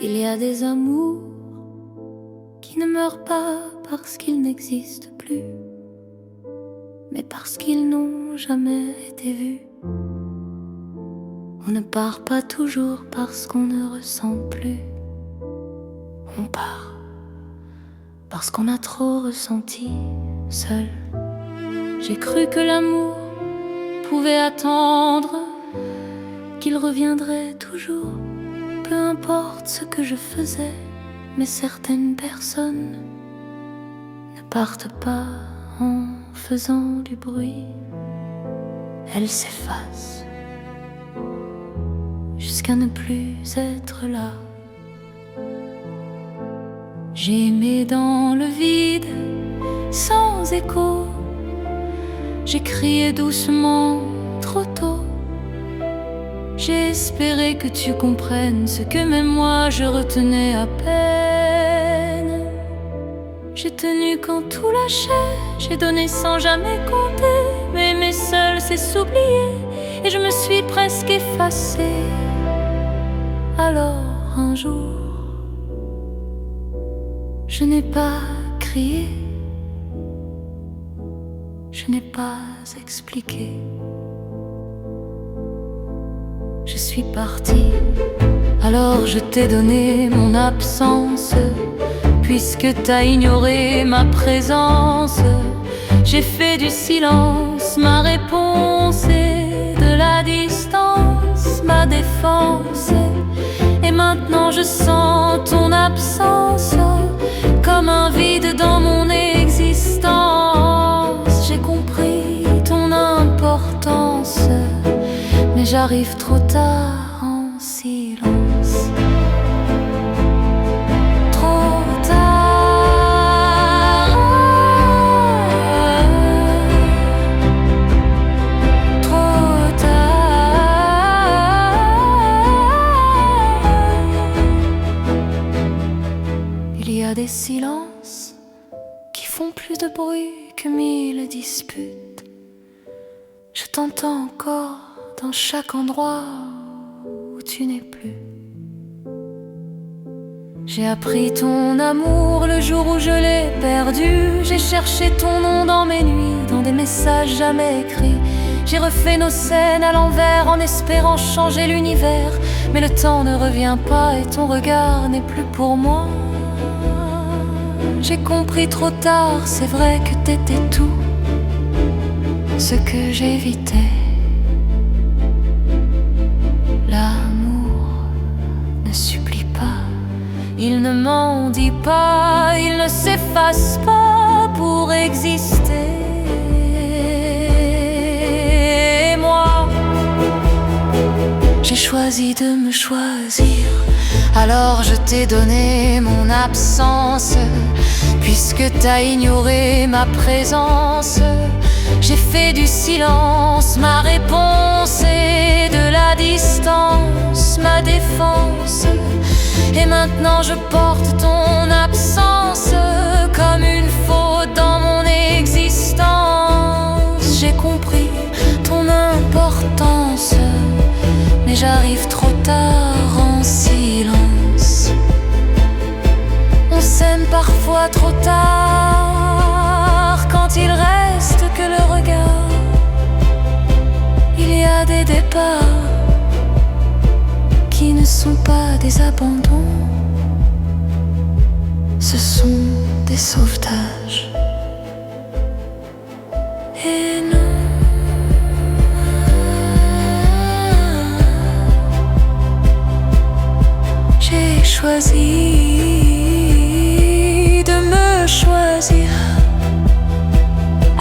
Il y a des amours qui ne meurent pas parce qu'ils n'existent plus, mais parce qu'ils n'ont jamais été vus. On ne part pas toujours parce qu'on ne ressent plus. On part parce qu'on a trop ressenti seul. J'ai cru que l'amour pouvait attendre, qu'il reviendrait toujours, peu importe ce que je faisais. Mais certaines personnes ne partent pas en faisant du bruit. Elles s'effacent jusqu'à ne plus être là. J'ai aimé dans le vide, sans écho. J'ai crié doucement, trop tôt. J'ai espéré que tu comprennes ce que même moi je retenais à peine. J'ai tenu quand tout lâchait, j'ai donné sans jamais compter. Mais aimer seul c'est s'oublier, et je me suis presque effacée. Alors un jour, je n'ai pas crié, je n'ai pas expliqué. Je suis partie, alors je t'ai donné mon absence, puisque t'as ignoré ma présence. J'ai fait du silence ma réponse, et de la distance ma défense. Et maintenant je sens ton absence comme un vide dans mon existence. J'ai compris ton importance, mais j'arrive trop tard en silence. Trop tard, trop tard. Il y a des silences qui font plus de bruit que 1000 disputes. Je t'entends encore dans chaque endroit où tu n'es plus. J'ai appris ton amour le jour où je l'ai perdu. J'ai cherché ton nom dans mes nuits, dans des messages jamais écrits. J'ai refait nos scènes à l'envers en espérant changer l'univers. Mais le temps ne revient pas et ton regard n'est plus pour moi. J'ai compris trop tard, c'est vrai que t'étais tout ce que j'évitais. L'amour ne supplie pas, il ne m'en dit pas, il ne s'efface pas pour exister. Et moi, j'ai choisi de me choisir, alors je t'ai donné mon absence, puisque t'as ignoré ma présence. J'ai fait du silence ma réponse, et de la distance ma défense. Et maintenant je porte ton absence comme une faute dans mon existence. J'ai compris ton importance, mais j'arrive trop tard en silence. On s'aime parfois trop tard, quand il reste que le regard. Il y a des départs qui ne sont pas des abandons, ce sont des sauvetages. Et non, j'ai choisi de me choisir,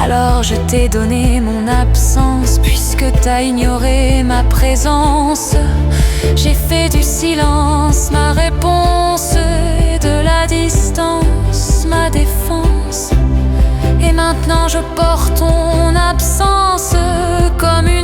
alors je t'ai donné mon absence, puisque t'as ignoré ma présence. J'ai fait du silence ma réponse, et de la distance ma défense. Et maintenant je porte ton absence comme une